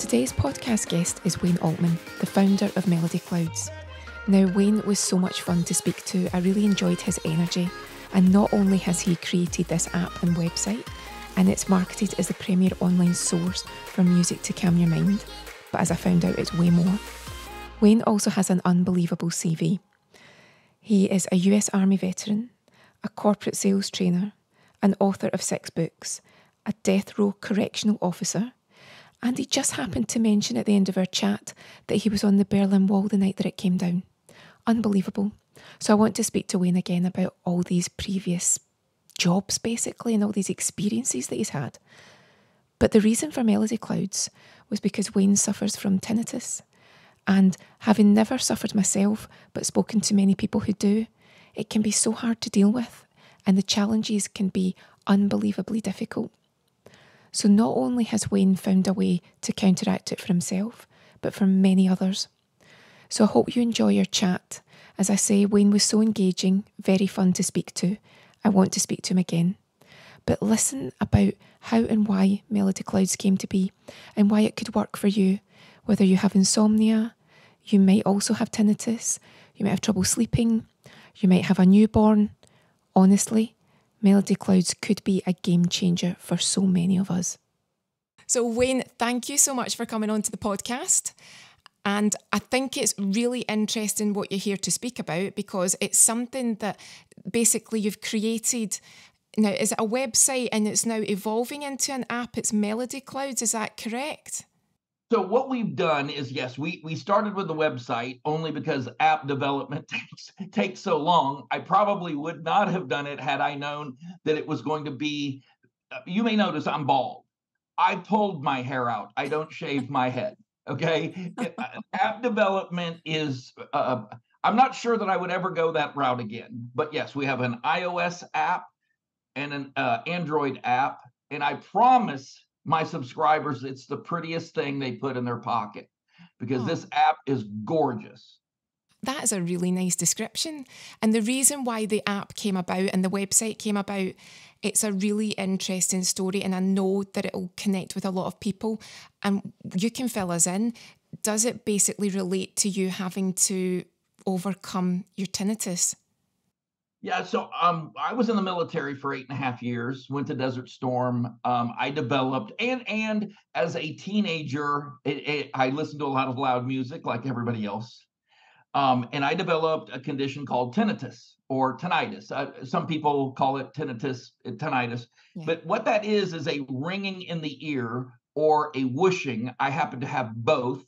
Today's podcast guest is Wayne Altman, the founder of Melody Clouds. Now, Wayne was so much fun to speak to. I really enjoyed his energy. And not only has he created this app and website, and it's marketed as the premier online source for music to calm your mind, but as I found out, it's way more. Wayne also has an unbelievable CV. He is a US Army veteran, a corporate sales trainer, an author of 6 books, a death row correctional officer, and he just happened to mention at the end of our chat that he was on the Berlin Wall the night that it came down. Unbelievable. So I want to speak to Wayne again about all these previous jobs, basically, and all these experiences that he's had. But the reason for Melody Clouds was because Wayne suffers from tinnitus. And having never suffered myself, but spoken to many people who do, it can be so hard to deal with, and the challenges can be unbelievably difficult. So not only has Wayne found a way to counteract it for himself, but for many others. So I hope you enjoy your chat. As I say, Wayne was so engaging, very fun to speak to. I want to speak to him again. But listen about how and why Melody Clouds came to be, and why it could work for you, whether you have insomnia, you might also have tinnitus, you might have trouble sleeping, you might have a newborn. Honestly, Melody Clouds could be a game changer for so many of us. So Wayne, thank you so much for coming on to the podcast. And I think it's really interesting what you're here to speak about, because it's something that basically you've created. Now, is it a website and it's now evolving into an app? It's Melody Clouds, is that correct? So what we've done is, yes, we started with the website only because app development takes so long. I probably would not have done it had I known that it was going to be, you may notice I'm bald. I pulled my hair out. I don't shave my head, okay? App development is, I'm not sure that I would ever go that route again. But yes, we have an iOS app and an Android app, and I promise my subscribers it's the prettiest thing they put in their pocket, because this app is gorgeous. That is a really nice description. And the reason why the app came about and the website came about, it's a really interesting story, and I know that it'll connect with a lot of people. And you can fill us in. Does it basically relate to you having to overcome your tinnitus? Yeah, so I was in the military for 8.5 years, went to Desert Storm. I developed, and as a teenager, I listened to a lot of loud music like everybody else. And I developed a condition called tinnitus or tinnitus. Some people call it tinnitus. Yeah. But what that is a ringing in the ear or a whooshing. I happen to have both.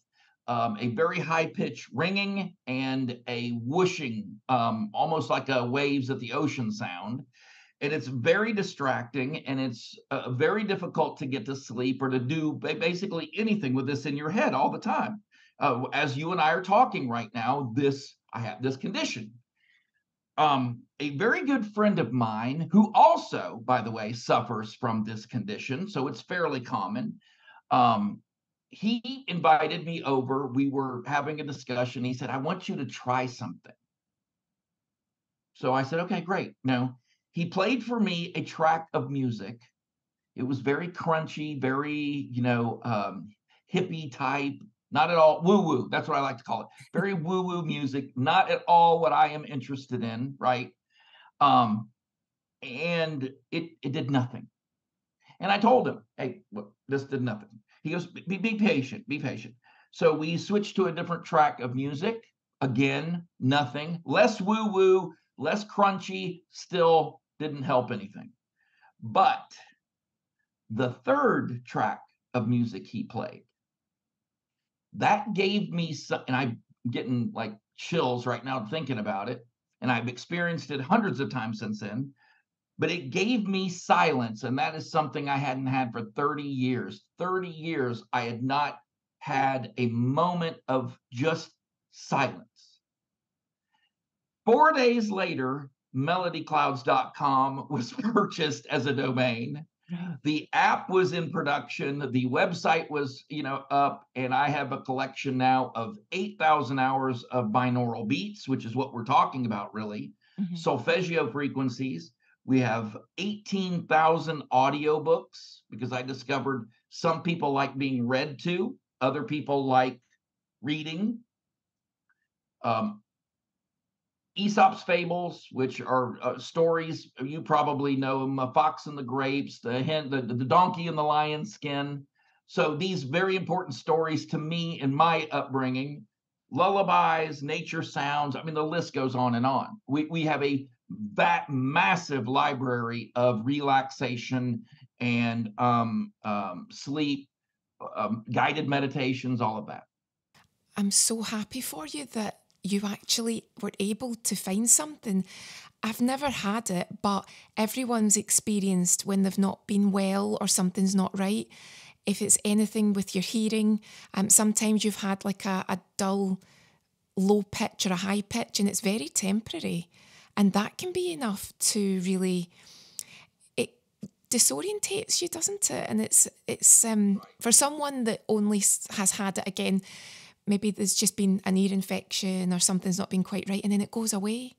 A very high pitch ringing and a whooshing, almost like a waves at the ocean sound. And it's very distracting, and it's very difficult to get to sleep or to do basically anything with this in your head all the time. As you and I are talking right now, I have this condition. A very good friend of mine, who also, by the way, suffers from this condition, so it's fairly common. He invited me over. We were having a discussion. He said, I want you to try something. So I said, okay, great. Now, he played for me a track of music. It was very crunchy, very, hippie type, not at all woo-woo. That's what I like to call it. Very woo-woo music, not at all what I am interested in, right? And it did nothing. And I told him, hey, look, this did nothing. He goes, be patient, be patient. So we switched to a different track of music. Again, nothing. Less woo-woo, less crunchy, still didn't help anything. But the third track of music he played, that gave me some, and I'm getting like chills right now thinking about it, and I've experienced it hundreds of times since then. But it gave me silence, and that is something I hadn't had for 30 years. 30 years, I had not had a moment of just silence. 4 days later, melodyclouds.com was purchased as a domain. The app was in production. The website was, up, and I have a collection now of 8,000 hours of binaural beats, which is what we're talking about, really. Mm-hmm. Solfeggio frequencies. We have 18,000 audiobooks, because I discovered some people like being read to. Other people like reading. Um, Aesop's fables, which are stories, you probably know them, a fox and the grapes, the donkey and the lion's skin. So these very important stories to me in my upbringing, lullabies, nature sounds. I mean, the list goes on and on. We have that massive library of relaxation and sleep, guided meditations, all of that. I'm so happy for you that you actually were able to find something. I've never had it, but everyone's experienced when they've not been well or something's not right. If it's anything with your hearing, sometimes you've had like a dull, low pitch or a high pitch, and it's very temporary. And that can be enough to really, it disorientates you, doesn't it? And it's for someone that only has had it again, maybe there's just been an ear infection or something's not been quite right, and then it goes away.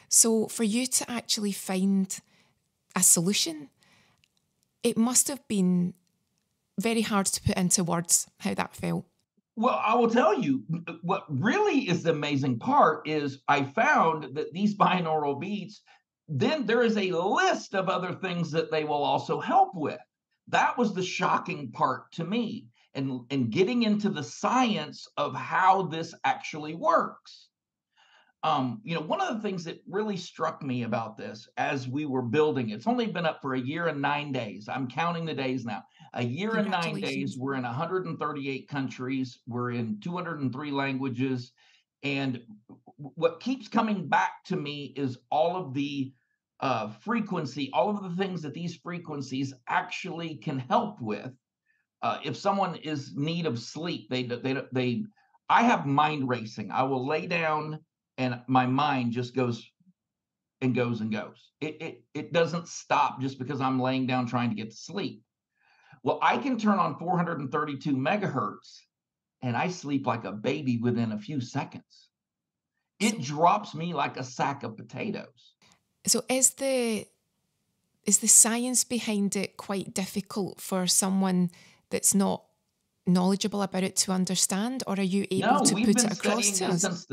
So for you to actually find a solution, it must have been very hard to put into words how that felt. Well, I will tell you, what really is the amazing part is I found that these binaural beats, then there is a list of other things that they will also help with. That was the shocking part to me, and getting into the science of how this actually works. One of the things that really struck me about this as we were building, it's only been up for a year and 9 days. I'm counting the days now. A year and 9 days. We're in 138 countries. We're in 203 languages. And what keeps coming back to me is all of the frequency, all of the things that these frequencies actually can help with. If someone is in need of sleep, I have mind racing. I will lay down and my mind just goes and goes and goes. It doesn't stop just because I'm laying down trying to get to sleep. Well, I can turn on 432 megahertz and I sleep like a baby within a few seconds. It drops me like a sack of potatoes. So is the science behind it quite difficult for someone that's not knowledgeable about it to understand, or are you able to put it across to us?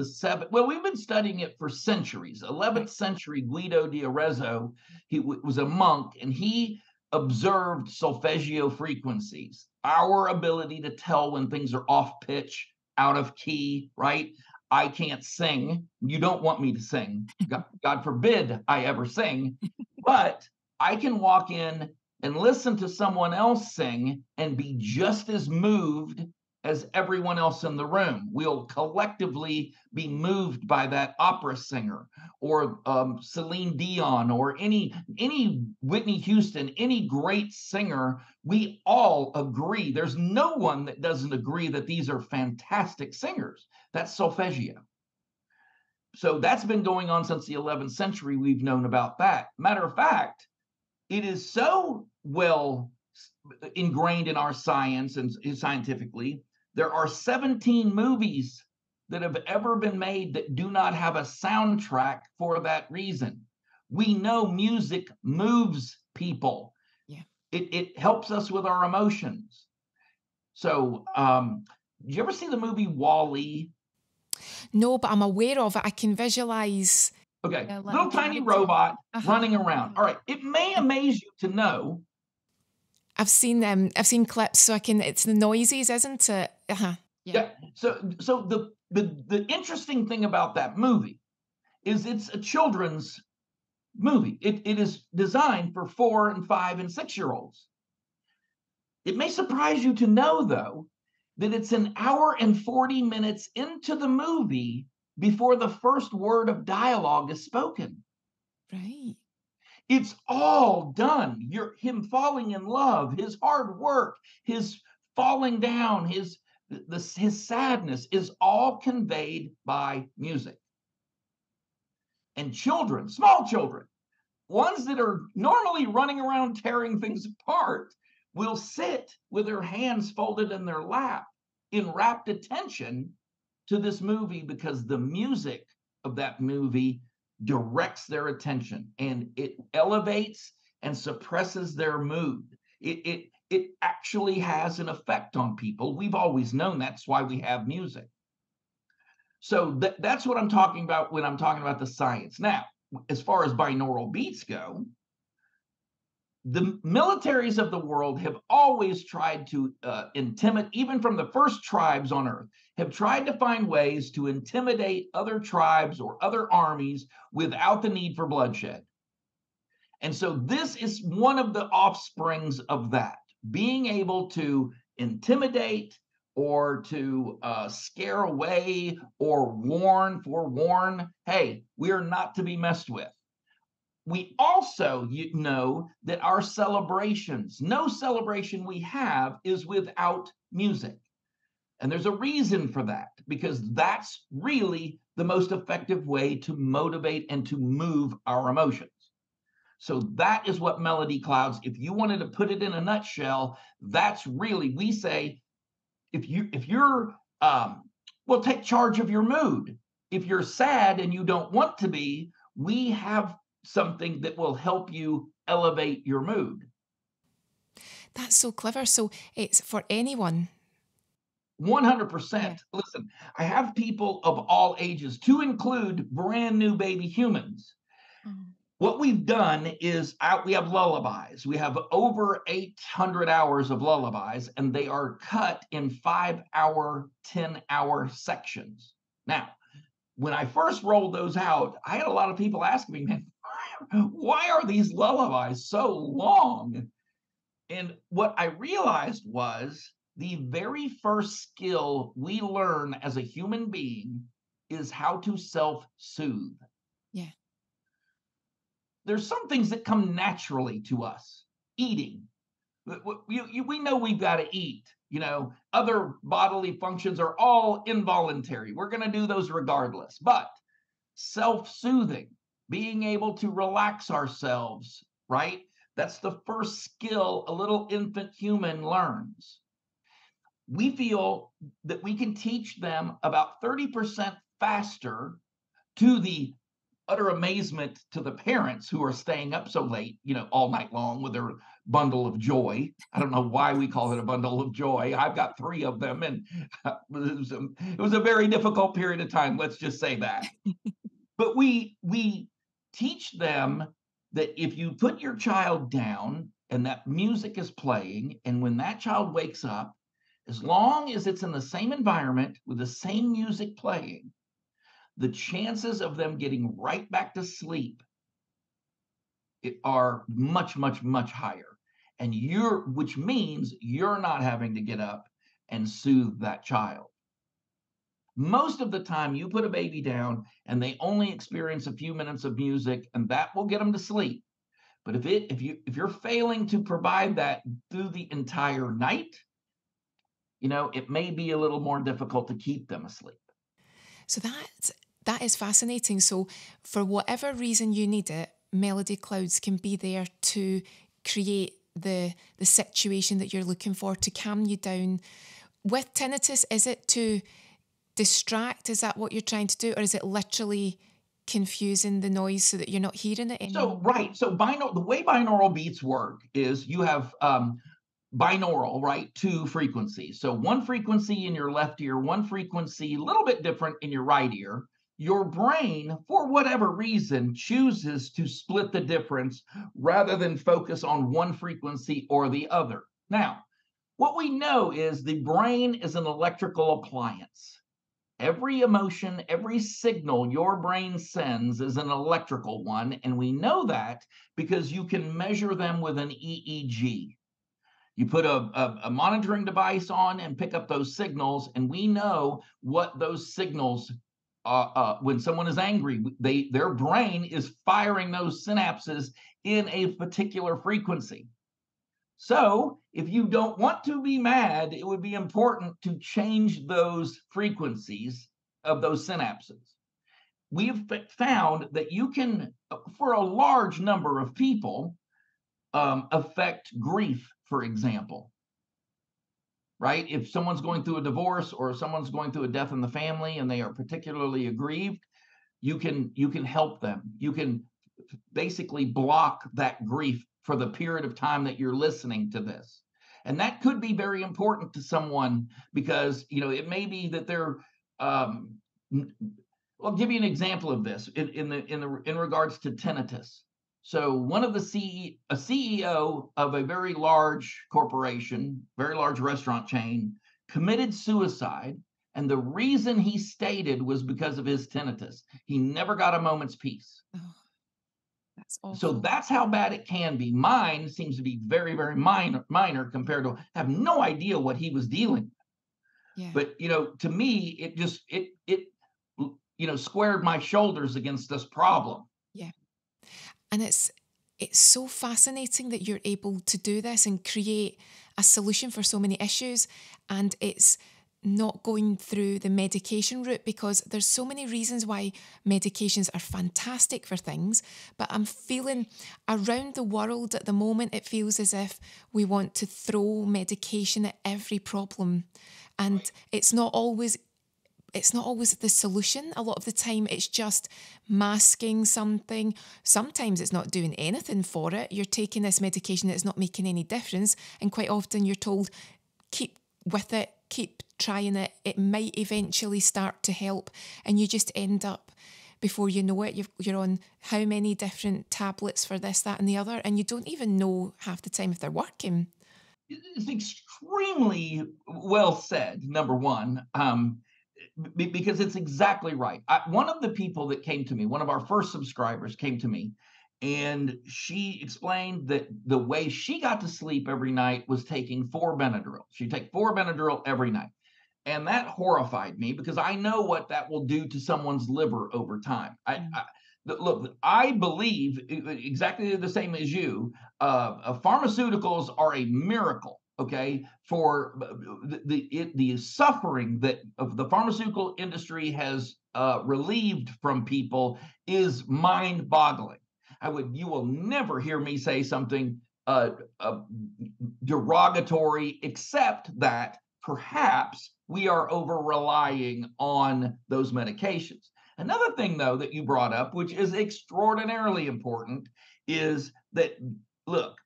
We've been studying it for centuries. 11th century Guido di Arezzo, he was a monk, and he observed solfeggio frequencies, our ability to tell when things are off pitch, out of key, right? I can't sing. You don't want me to sing. God forbid I ever sing, but I can walk in and listen to someone else sing and be just as moved as everyone else in the room. We'll collectively be moved by that opera singer or Celine Dion or any Whitney Houston, any great singer. We all agree. There's no one that doesn't agree that these are fantastic singers. That's solfeggio. So that's been going on since the 11th century. We've known about that. Matter of fact, it is so well ingrained in our science and scientifically, there are 17 movies that have ever been made that do not have a soundtrack for that reason. We know music moves people. Yeah. It helps us with our emotions. So, did you ever see the movie WALL-E? No, but I'm aware of it. I can visualize. Okay, little tiny robot running around. All right, it may amaze you to know. I've seen clips, so I can. It's the noises, isn't it? Yeah. So the interesting thing about that movie is it's a children's movie. It is designed for 4 and 5 and 6-year-olds. It may surprise you to know, though, that it's an hour and 40 minutes into the movie before the first word of dialogue is spoken. Right. It's all done. Him falling in love, his hard work, his falling down, his sadness is all conveyed by music. And children, small children, ones that are normally running around tearing things apart, will sit with their hands folded in their lap in rapt attention to this movie because the music of that movie directs their attention and it elevates and suppresses their mood. it actually has an effect on people. We've always known that's why we have music. So that's what I'm talking about when I'm talking about the science. Now, as far as binaural beats go, the militaries of the world have always tried to intimidate, even from the first tribes on earth, have tried to find ways to intimidate other tribes or other armies without the need for bloodshed. And so this is one of the offsprings of that, being able to intimidate or to scare away or forewarn, hey, we are not to be messed with. We also know that our celebrations, no celebration we have is without music. And there's a reason for that, because that's really the most effective way to motivate and to move our emotions. So that is what Melody Clouds, if you wanted to put it in a nutshell, that's really, we say, if you're well, take charge of your mood. If you're sad and you don't want to be, we have something that will help you elevate your mood. That's so clever. So it's for anyone. 100%. Yeah. Listen, I have people of all ages, to include brand new baby humans. What we've done is we have lullabies. We have over 800 hours of lullabies, and they are cut in 5-hour, 10-hour sections. Now, when I first rolled those out, I had a lot of people asking me, man, why are these lullabies so long? And what I realized was the very first skill we learn as a human being is how to self-soothe. Yeah. There's some things that come naturally to us. Eating. We know we've got to eat. Other bodily functions are all involuntary. We're going to do those regardless. But self-soothing, being able to relax ourselves, right? That's the first skill a little infant human learns. We feel that we can teach them about 30% faster, to the utter amazement to the parents who are staying up so late, all night long with their bundle of joy. I don't know why we call it a bundle of joy. I've got 3 of them, and it was a very difficult period of time. Let's just say that. But we teach them that if you put your child down and that music is playing, and when that child wakes up, as long as it's in the same environment with the same music playing, the chances of them getting right back to sleep are much, much, much higher. And which means you're not having to get up and soothe that child. Most of the time, you put a baby down and they only experience a few minutes of music, and that will get them to sleep. But if you're failing to provide that through the entire night, it may be a little more difficult to keep them asleep. So that is fascinating. So for whatever reason you need it, Melody Clouds can be there to create the situation that you're looking for, to calm you down. With tinnitus, is it to distract? Is that what you're trying to do? Or is it literally confusing the noise so that you're not hearing it anymore? So the way binaural beats work is you have binaural, right? 2 frequencies. So 1 frequency in your left ear, 1 frequency a little bit different in your right ear. Your brain, for whatever reason, chooses to split the difference rather than focus on 1 frequency or the other. Now, what we know is the brain is an electrical appliance. Every emotion, every signal your brain sends is an electrical one, and we know that because you can measure them with an EEG. You put a monitoring device on and pick up those signals, and we know what those signals when someone is angry, their brain is firing those synapses in a particular frequency. So if you don't want to be mad, it would be important to change those frequencies of those synapses. We've found that you can, for a large number of people, affect grief, for example. Right? If someone's going through a divorce or someone's going through a death in the family and they are particularly aggrieved, you can help them. You can basically block that grief for the period of time that you're listening to this. And that could be very important to someone because, it may be that they're, um, I'll give you an example of this in regards to tinnitus. So one of a CEO of a very large corporation, very large restaurant chain, committed suicide, and the reason he stated was because of his tinnitus. He never got a moment's peace. Oh, that's So awful. that's how bad it can be. Mine seems to be very, very minor compared to have no idea what he was dealing with. Yeah. But to me, it just it squared my shoulders against this problem. Yeah. And it's so fascinating that you're able to do this and create a solution for so many issues. And it's not going through the medication route, because there's so many reasons why medications are fantastic for things. But I'm feeling around the world at the moment, it feels as if we want to throw medication at every problem. And it's not always the solution. A lot of the time it's just masking something. Sometimes it's not doing anything for it. You're taking this medication that's not making any difference. And quite often you're told, keep with it, keep trying it. It might eventually start to help. And you just end up, before you know it, you're on how many different tablets for this, that, and the other. And you don't even know half the time if they're working. It's extremely well said, number one. Because it's exactly right. One of the people that came to me, one of our first subscribers came to me, and she explained that the way she got to sleep every night was taking 4 Benadryl. She'd take 4 Benadryl every night. And that horrified me because I know what that will do to someone's liver over time. Look, I believe exactly the same as you. Pharmaceuticals are a miracle. Okay, for the suffering that of the pharmaceutical industry has relieved from people is mind-boggling. You will never hear me say something derogatory, except that perhaps we are over relying on those medications. Another thing, though, that you brought up, which is extraordinarily important, is that, look,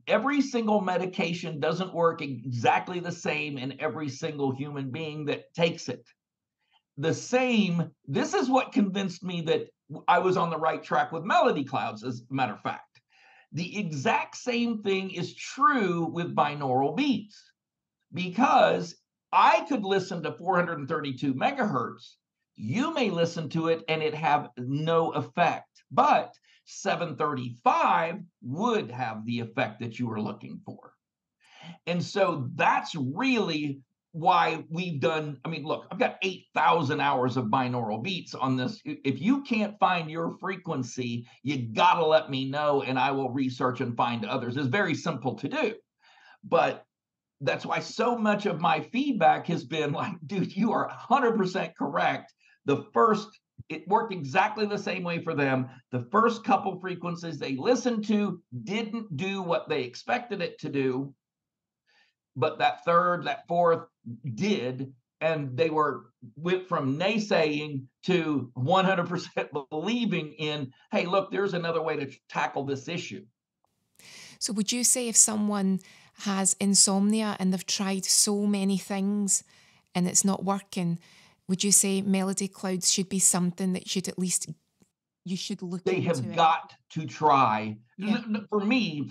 every single medication doesn't work exactly the same in every single human being that takes it. This is what convinced me that I was on the right track with melody clouds, as a matter of fact. The exact same thing is true with binaural beats, because I could listen to 432 megahertz. You may listen to it and it have no effect, but 735 would have the effect that you were looking for. And so that's really why we've done. I mean, look, I've got 8,000 hours of binaural beats on this. If you can't find your frequency, you got to let me know and I will research and find others. It's very simple to do. But that's why so much of my feedback has been like, dude, you are 100% correct. It worked exactly the same way for them. The first couple frequencies they listened to didn't do what they expected it to do, but that third, that fourth did, and they went from naysaying to 100% believing in, hey, look, there's another way to tackle this issue. So would you say if someone has insomnia and they've tried so many things and it's not working, would you say melody clouds should be something that you should look into? They have got to try. Yeah. For me,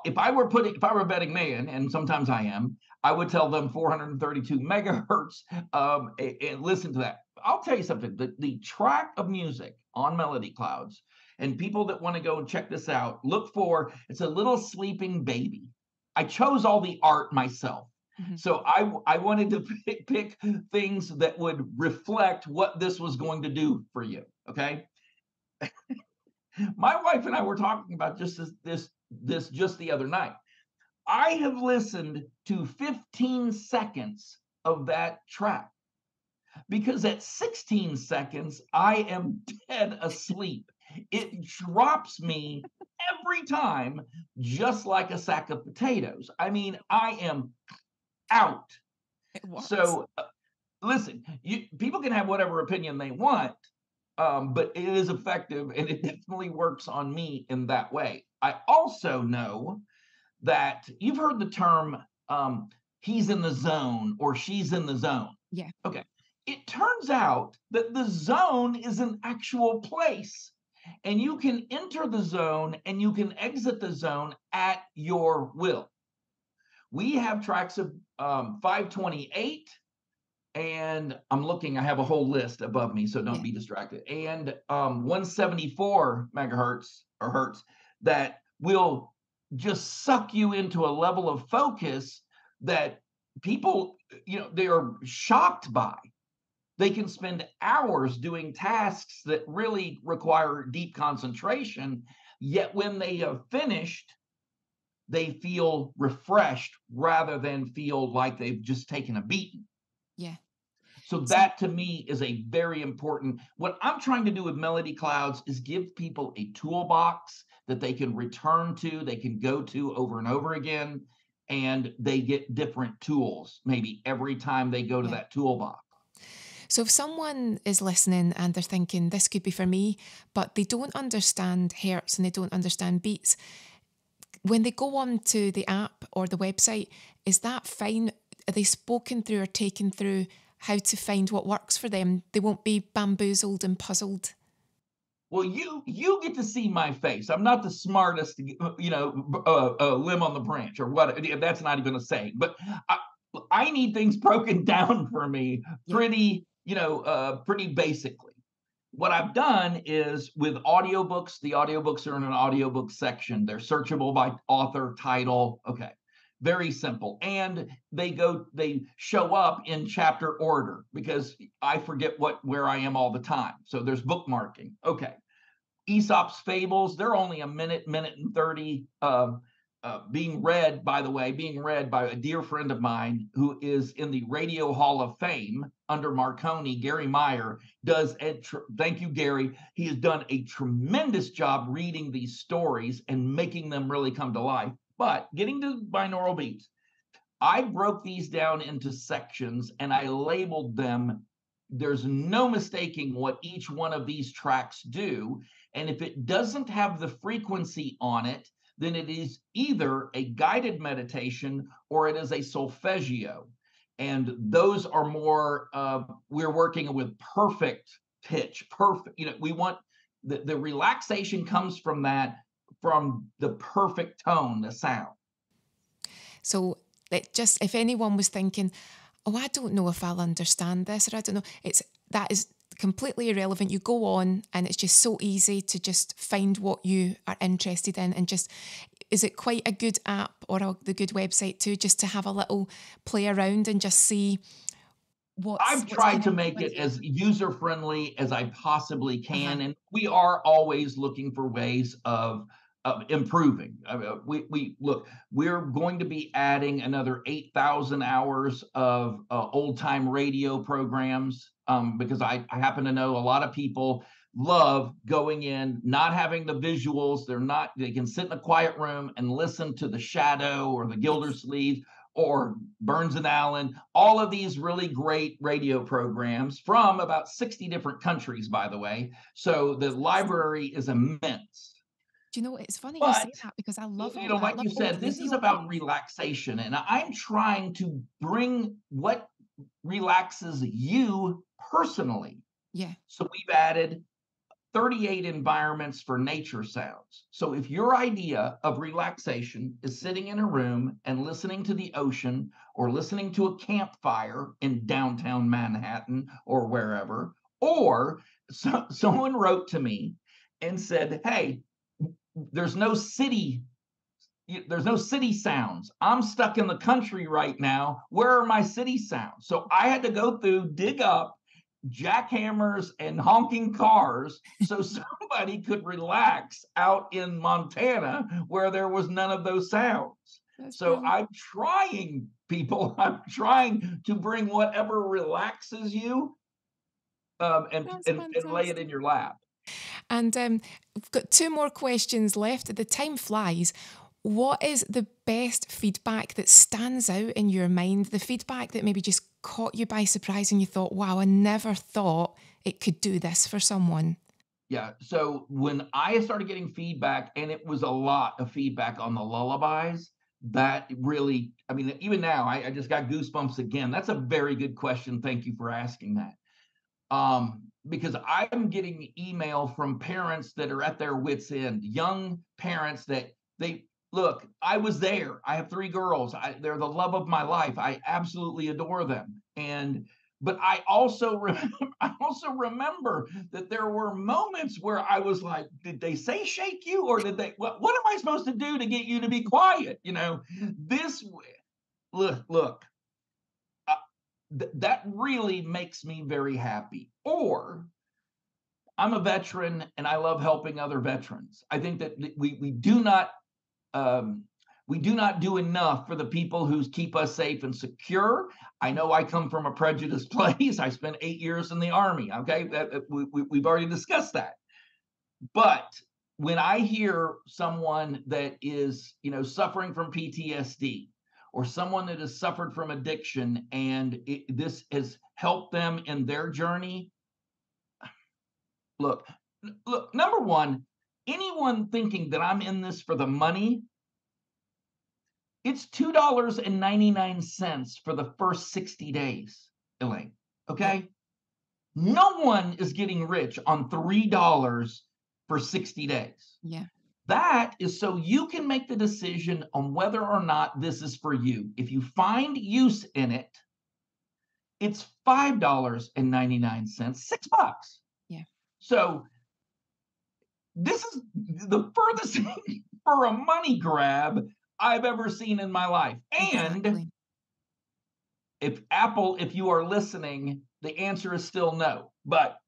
if I were a betting man, and sometimes I am, I would tell them 432 megahertz, and listen to that. I'll tell you something. The track of music on melody clouds, and people that want to go and check this out, it's a little sleeping baby. I chose all the art myself. Mm-hmm. So I wanted to pick things that would reflect what this was going to do for you. Okay. My wife and I were talking about just this just the other night. I have listened to 15 seconds of that track because at 16 seconds, I am dead asleep. It drops me every time, just like a sack of potatoes. I mean, I am out. So listen, people can have whatever opinion they want, but it is effective and it definitely works on me in that way. I also know that you've heard the term he's in the zone or she's in the zone. Yeah. Okay. It turns out that the zone is an actual place, and you can enter the zone and you can exit the zone at your will. We have tracks of 528, and I'm looking, I have a whole list above me, so don't Yeah. be distracted. And 174 megahertz or hertz that will just suck you into a level of focus that people, they are shocked by. They can spend hours doing tasks that really require deep concentration, yet when they have finished, they feel refreshed rather than feel like they've just taken a beating. Yeah. So See, that to me is a very important. What I'm trying to do with Melody Clouds is give people a toolbox that they can return to, they can go to over and over again, and they get different tools maybe every time they go to yeah. that toolbox. So if someone is listening and they're thinking this could be for me, but they don't understand hertz and they don't understand beats, when they go on to the app or the website, is that fine? Are they spoken through or taken through how to find what works for them? They won't be bamboozled and puzzled. Well, you get to see my face. I'm not the smartest, limb on the branch or what. That's not even a saying. But I need things broken down for me Yeah. pretty basically. What I've done is with audiobooks, the audiobooks are in an audiobook section. They're searchable by author, title. Okay. Very simple. And they show up in chapter order because I forget where I am all the time. So there's bookmarking. Okay. Aesop's Fables, they're only a minute and 30, being read by a dear friend of mine who is in the Radio Hall of Fame under Marconi. Gary Meyer thank you, Gary. He has done a tremendous job reading these stories and making them really come to life. But getting to binaural beats, I broke these down into sections and I labeled them. There's no mistaking what each one of these tracks do. And if it doesn't have the frequency on it, then it is either a guided meditation or it is a solfeggio. And those are more, we're working with perfect pitch, perfect, we want the relaxation comes from the perfect tone, the sound. So if anyone was thinking, oh, I don't know if I'll understand this, or I don't know, that is completely irrelevant. You go on and it's just so easy to just find what you are interested in and is it quite a good app or the good website too, just to have a little play around and just see I've tried to make it as user-friendly as I possibly can, and we are always looking for ways of improving. We're going to be adding another 8,000 hours of old-time radio programs because I happen to know a lot of people love going in, not having the visuals. They can sit in a quiet room and listen to the Shadow or the Gildersleeves or Burns and Allen, all of these really great radio programs from about 60 different countries, by the way. So the library is immense. Do you know, it's funny you say But, that because I love all that. like you said, this is about relaxation. And I'm trying to bring what relaxes you personally. Yeah. So we've added 38 environments for nature sounds. So if your idea of relaxation is sitting in a room and listening to the ocean or listening to a campfire in downtown Manhattan or wherever, or someone wrote to me and said, hey, there's no city sounds. I'm stuck in the country right now. Where are my city sounds? So I had to dig up jackhammers and honking cars so somebody could relax out in Montana where there was none of those sounds. So I'm trying to bring whatever relaxes you and lay it in your lap. And we've got 2 more questions left. The time flies. What is the best feedback that stands out in your mind? The feedback that maybe just caught you by surprise and you thought, wow, I never thought it could do this for someone. Yeah. So when I started getting feedback, and it was a lot of feedback on the lullabies, that really, I mean, even now, I just got goosebumps again. That's a very good question. Thank you for asking that. Because I'm getting email from parents that are at their wits' end, young parents that look, I was there. I have 3 girls. They're the love of my life. I absolutely adore them. But I also remember that there were moments where I was like, did they say shake you, or did they? What am I supposed to do to get you to be quiet? This look. That really makes me very happy. Or I'm a veteran and I love helping other veterans. I think that we do not do enough for the people who keep us safe and secure. I know I come from a prejudiced place. I spent 8 years in the Army. Okay, we've already discussed that. But when I hear someone that is, suffering from PTSD, or someone that has suffered from addiction, and this has helped them in their journey. Look, number one, anyone thinking that I'm in this for the money, it's $2.99 for the first 60 days, Elaine, okay? No one is getting rich on $3 for 60 days. Yeah. That is so you can make the decision on whether or not this is for you. If you find use in it, it's $5.99, $6. Yeah. So this is the furthest thing for a money grab I've ever seen in my life. And exactly. if you are listening, the answer is still no. But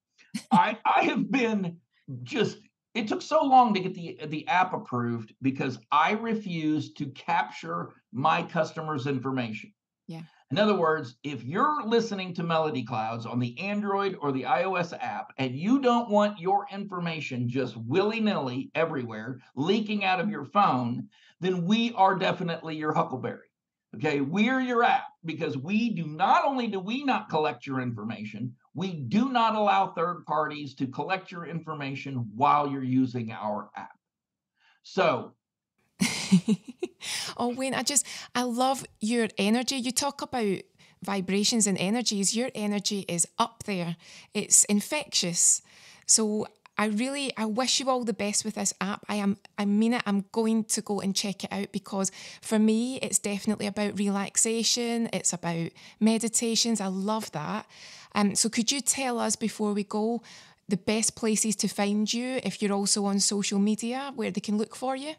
I have been just. It took so long to get the app approved because I refused to capture my customers' information. Yeah. In other words, if you're listening to Melody Clouds on the Android or the iOS app and you don't want your information just willy-nilly everywhere leaking out of your phone, then we are definitely your Huckleberry. Okay, we're your app because not only do we not collect your information, we do not allow third parties to collect your information while you're using our app. So. Oh, Wayne, I love your energy. You talk about vibrations and energies. Your energy is up there. It's infectious. So I wish you all the best with this app. I mean it. I'm going to go and check it out because for me, it's definitely about relaxation. It's about meditations. I love that. So could you tell us before we go the best places to find you if you're also on social media, where they can look for you?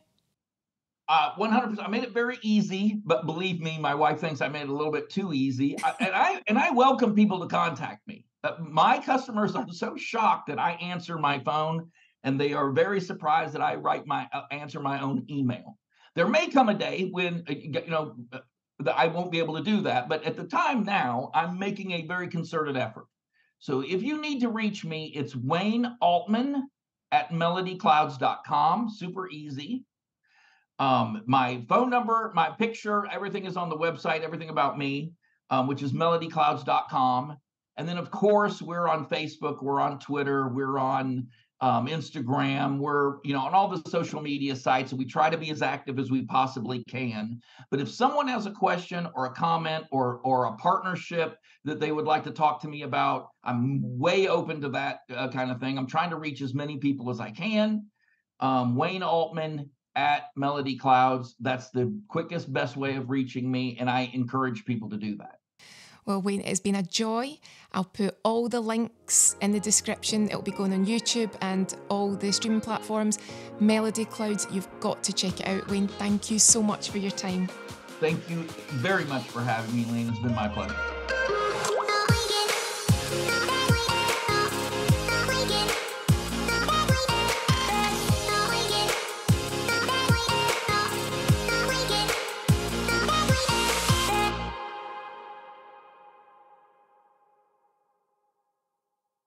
100%. I made it very easy, but believe me, my wife thinks I made it a little bit too easy. I welcome people to contact me. My customers are so shocked that I answer my phone, and they are very surprised that I answer my own email. There may come a day when that I won't be able to do that, but at the time now, I'm making a very concerted effort. So if you need to reach me, it's Wayne Altman at melodyclouds.com. Super easy. My phone number, my picture, everything is on the website, everything about me, which is melodyclouds.com. And then, of course, we're on Facebook, we're on Twitter, we're on Instagram, we're on all the social media sites, and we try to be as active as we possibly can. But if someone has a question or a comment or a partnership that they would like to talk to me about, I'm way open to that kind of thing. I'm trying to reach as many people as I can. Wayne Altman at Melody Clouds. That's the quickest, best way of reaching me, and I encourage people to do that. Well, Wayne, it's been a joy. I'll put all the links in the description. It'll be going on YouTube and all the streaming platforms. Melody Clouds, you've got to check it out. Wayne, thank you so much for your time. Thank you very much for having me, Elaine. It's been my pleasure.